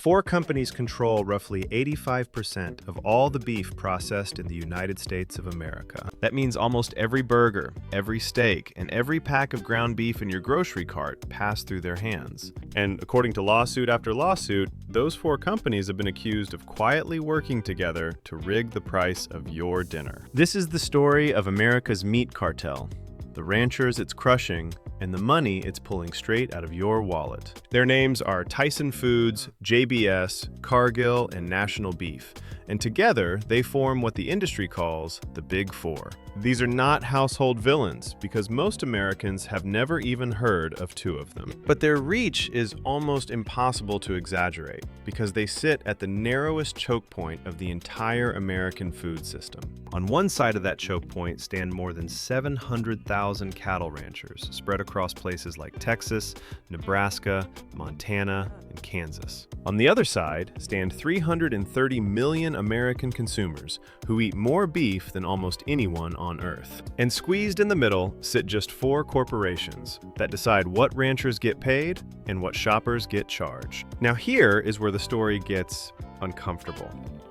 Four companies control roughly 85% of all the beef processed in the United States of America. That means almost every burger, every steak, and every pack of ground beef in your grocery cart pass through their hands. And according to lawsuit after lawsuit, those four companies have been accused of quietly working together to rig the price of your dinner. This is the story of America's meat cartel, the ranchers it's crushing, and the money it's pulling straight out of your wallet. Their names are Tyson Foods, JBS, Cargill, and National Beef. And together, they form what the industry calls the Big Four. These are not household villains, because most Americans have never even heard of two of them. But their reach is almost impossible to exaggerate, because they sit at the narrowest choke point of the entire American food system. On one side of that choke point stand more than 700,000 cattle ranchers, spread across places like Texas, Nebraska, Montana, and Kansas. On the other side stand 330 million American consumers who eat more beef than almost anyone on Earth. And squeezed in the middle sit just four corporations that decide what ranchers get paid and what shoppers get charged. Now here is where the story gets uncomfortable,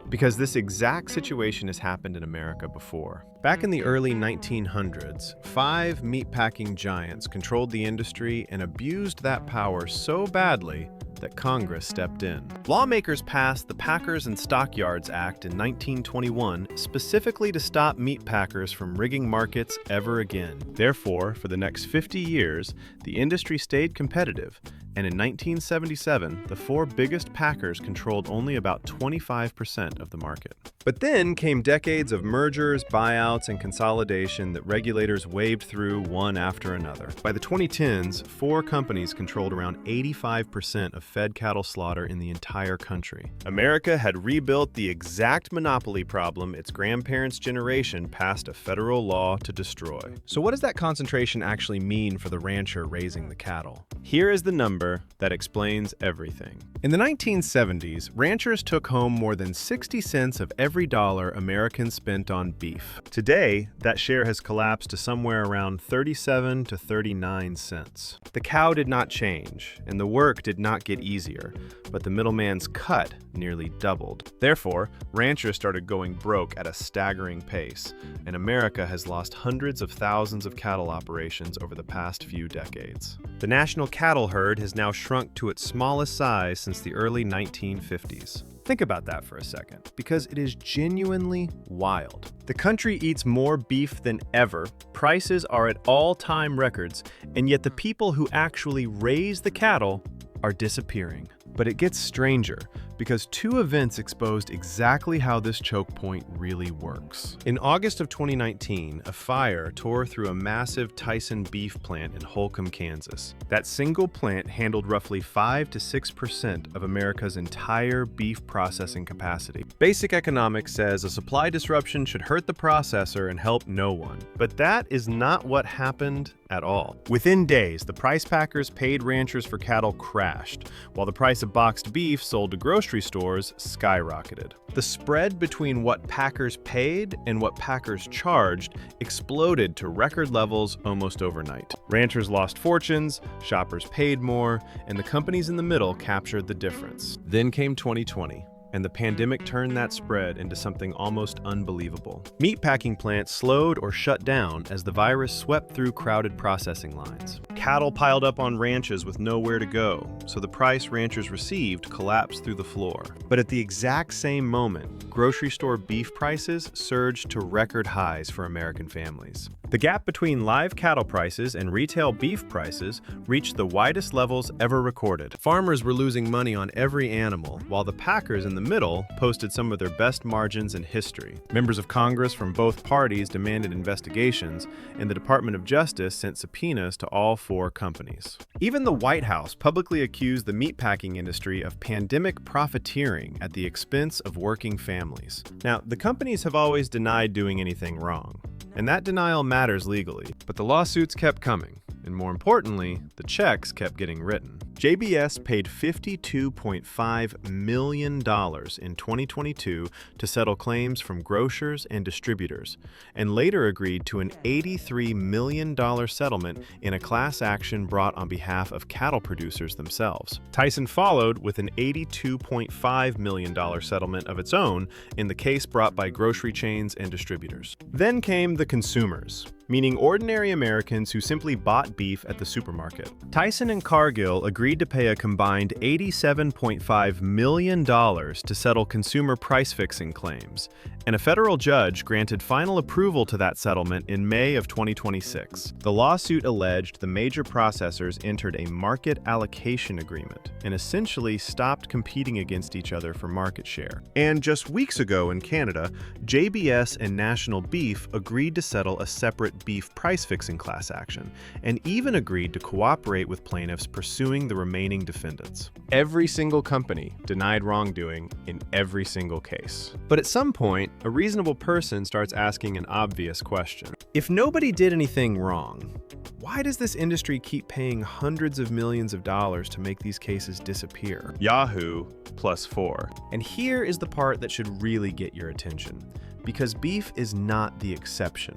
because this exact situation has happened in America before. Back in the early 1900s, five meatpacking giants controlled the industry and abused that power so badly that Congress stepped in. Lawmakers passed the Packers and Stockyards Act in 1921 specifically to stop meat packers from rigging markets ever again. Therefore, for the next 50 years, the industry stayed competitive, and in 1977, the four biggest packers controlled only about 25% of the market. But then came decades of mergers, buyouts, and consolidation that regulators waved through one after another. By the 2010s, four companies controlled around 85% of fed cattle slaughter in the entire country. America had rebuilt the exact monopoly problem its grandparents' generation passed a federal law to destroy. So what does that concentration actually mean for the rancher raising the cattle? Here is the number that explains everything. In the 1970s, ranchers took home more than 60 cents of every dollar Americans spent on beef. Today, that share has collapsed to somewhere around 37 to 39 cents. The cow did not change, and the work did not get easier, but the middleman's cut nearly doubled. Therefore, ranchers started going broke at a staggering pace, and America has lost hundreds of thousands of cattle operations over the past few decades. The national cattle herd has now shrunk to its smallest size since the early 1950s. Think about that for a second, because it is genuinely wild. The country eats more beef than ever, prices are at all-time records, and yet the people who actually raise the cattle are disappearing. But it gets stranger, because two events exposed exactly how this choke point really works. In August of 2019, a fire tore through a massive Tyson beef plant in Holcomb, Kansas. That single plant handled roughly 5 to 6% of America's entire beef processing capacity. Basic economics says a supply disruption should hurt the processor and help no one. But that is not what happened at all. Within days, the price packers paid ranchers for cattle crashed, while the price of boxed beef sold to grocery stores skyrocketed. The spread between what packers paid and what packers charged exploded to record levels almost overnight. Ranchers lost fortunes, shoppers paid more, and the companies in the middle captured the difference. Then came 2020. And the pandemic turned that spread into something almost unbelievable. Meatpacking plants slowed or shut down as the virus swept through crowded processing lines. Cattle piled up on ranches with nowhere to go, so the price ranchers received collapsed through the floor. But at the exact same moment, grocery store beef prices surged to record highs for American families. The gap between live cattle prices and retail beef prices reached the widest levels ever recorded. Farmers were losing money on every animal, while the packers in the middle posted some of their best margins in history. Members of Congress from both parties demanded investigations, and the Department of Justice sent subpoenas to all four companies. Even the White House publicly accused the meatpacking industry of pandemic profiteering at the expense of working families. Now, the companies have always denied doing anything wrong, and that denial matters legally, but the lawsuits kept coming. And more importantly, the checks kept getting written. JBS paid $52.5 million in 2022 to settle claims from grocers and distributors, and later agreed to an $83 million settlement in a class action brought on behalf of cattle producers themselves. Tyson followed with an $82.5 million settlement of its own in the case brought by grocery chains and distributors. Then came the consumers, meaning ordinary Americans who simply bought beef at the supermarket. Tyson and Cargill agreed to pay a combined $87.5 million to settle consumer price-fixing claims, and a federal judge granted final approval to that settlement in May of 2026. The lawsuit alleged the major processors entered a market allocation agreement and essentially stopped competing against each other for market share. And just weeks ago in Canada, JBS and National Beef agreed to settle a separate beef price-fixing class action, and even agreed to cooperate with plaintiffs pursuing the remaining defendants. Every single company denied wrongdoing in every single case. But at some point, a reasonable person starts asking an obvious question. If nobody did anything wrong, why does this industry keep paying hundreds of millions of dollars to make these cases disappear? Yahoo +4. And here is the part that should really get your attention, because beef is not the exception.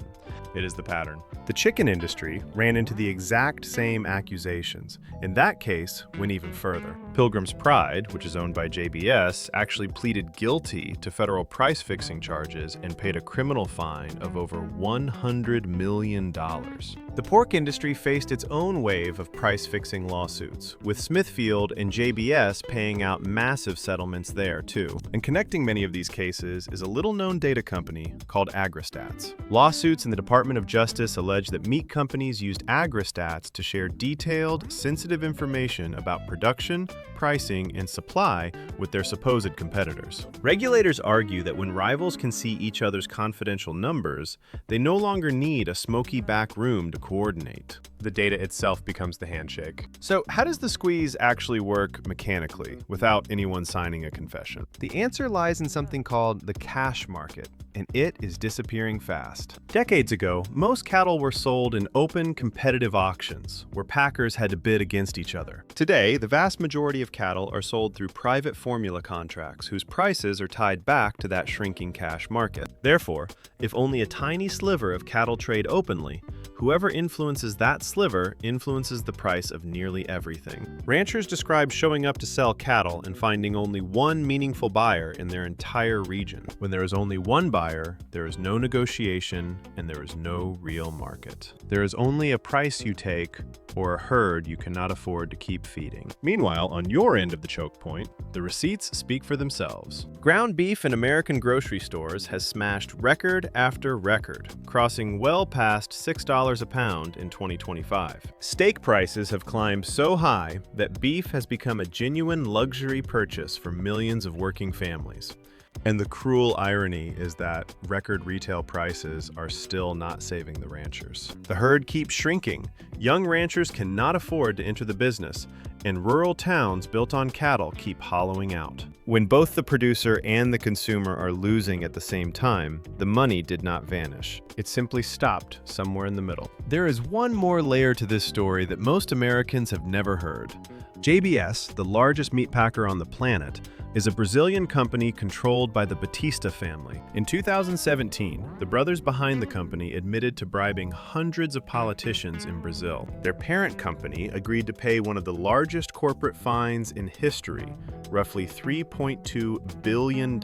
It is the pattern. The chicken industry ran into the exact same accusations. In that case, went even further. Pilgrim's Pride, which is owned by JBS, actually pleaded guilty to federal price-fixing charges and paid a criminal fine of over $100 million. The pork industry faced its own wave of price-fixing lawsuits, with Smithfield and JBS paying out massive settlements there, too. And connecting many of these cases is a little-known data company called AgriStats. Lawsuits in the Department of Justice allege that meat companies used AgriStats to share detailed, sensitive information about production, pricing, and supply with their supposed competitors. Regulators argue that when rivals can see each other's confidential numbers, they no longer need a smoky back room to coordinate. The data itself becomes the handshake. So how does the squeeze actually work mechanically, without anyone signing a confession? The answer lies in something called the cash market, and it is disappearing fast. Decades ago, most cattle were sold in open, competitive auctions, where packers had to bid against each other. Today, the vast majority of cattle are sold through private formula contracts whose prices are tied back to that shrinking cash market. Therefore, if only a tiny sliver of cattle trade openly, whoever influences that sliver influences the price of nearly everything. Ranchers describe showing up to sell cattle and finding only one meaningful buyer in their entire region. When there is only one buyer, there is no negotiation and there is no real market. There is only a price you take or a herd you cannot afford to keep feeding. Meanwhile, on your end of the choke point, the receipts speak for themselves. Ground beef in American grocery stores has smashed record after record, crossing well past $6 a pound in 2025. Steak prices have climbed so high that beef has become a genuine luxury purchase for millions of working families. And the cruel irony is that record retail prices are still not saving the ranchers. The herd keeps shrinking. Young ranchers cannot afford to enter the business, and rural towns built on cattle keep hollowing out. When both the producer and the consumer are losing at the same time, the money did not vanish. It simply stopped somewhere in the middle. There is one more layer to this story that most Americans have never heard. JBS, the largest meat packer on the planet, is a Brazilian company controlled by the Batista family. In 2017, the brothers behind the company admitted to bribing hundreds of politicians in Brazil. Their parent company agreed to pay one of the largest corporate fines in history, roughly $3.2 billion.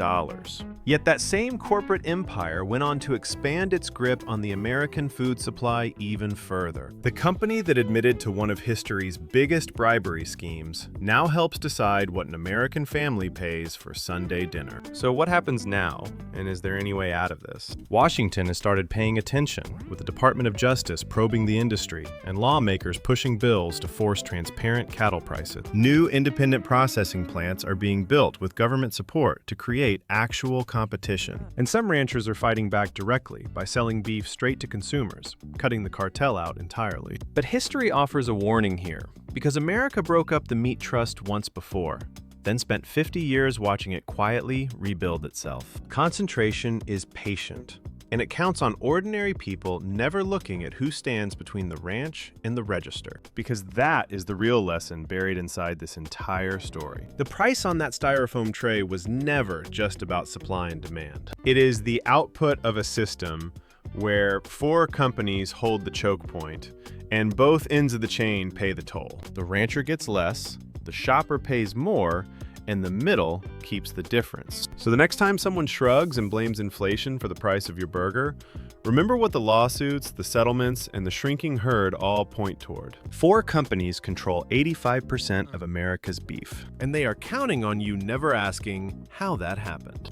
Yet that same corporate empire went on to expand its grip on the American food supply even further. The company that admitted to one of history's biggest bribery schemes now helps decide what an American family pays for Sunday dinner. So what happens now, and is there any way out of this? Washington has started paying attention, with the Department of Justice probing the industry and lawmakers pushing bills to force transparent cattle prices. New independent processing plants are being built with government support to create actual competition. And some ranchers are fighting back directly by selling beef straight to consumers, cutting the cartel out entirely. But history offers a warning here, because America broke up the meat trust once before, then spent 50 years watching it quietly rebuild itself. Concentration is patient, And it counts on ordinary people never looking at who stands between the ranch and the register. Because that is the real lesson buried inside this entire story. The price on that styrofoam tray was never just about supply and demand. It is the output of a system where 4 companies hold the choke point, and both ends of the chain pay the toll. The rancher gets less, the shopper pays more, and the middle keeps the difference. So the next time someone shrugs and blames inflation for the price of your burger, remember what the lawsuits, the settlements, and the shrinking herd all point toward. 4 companies control 85% of America's beef, and they are counting on you never asking how that happened.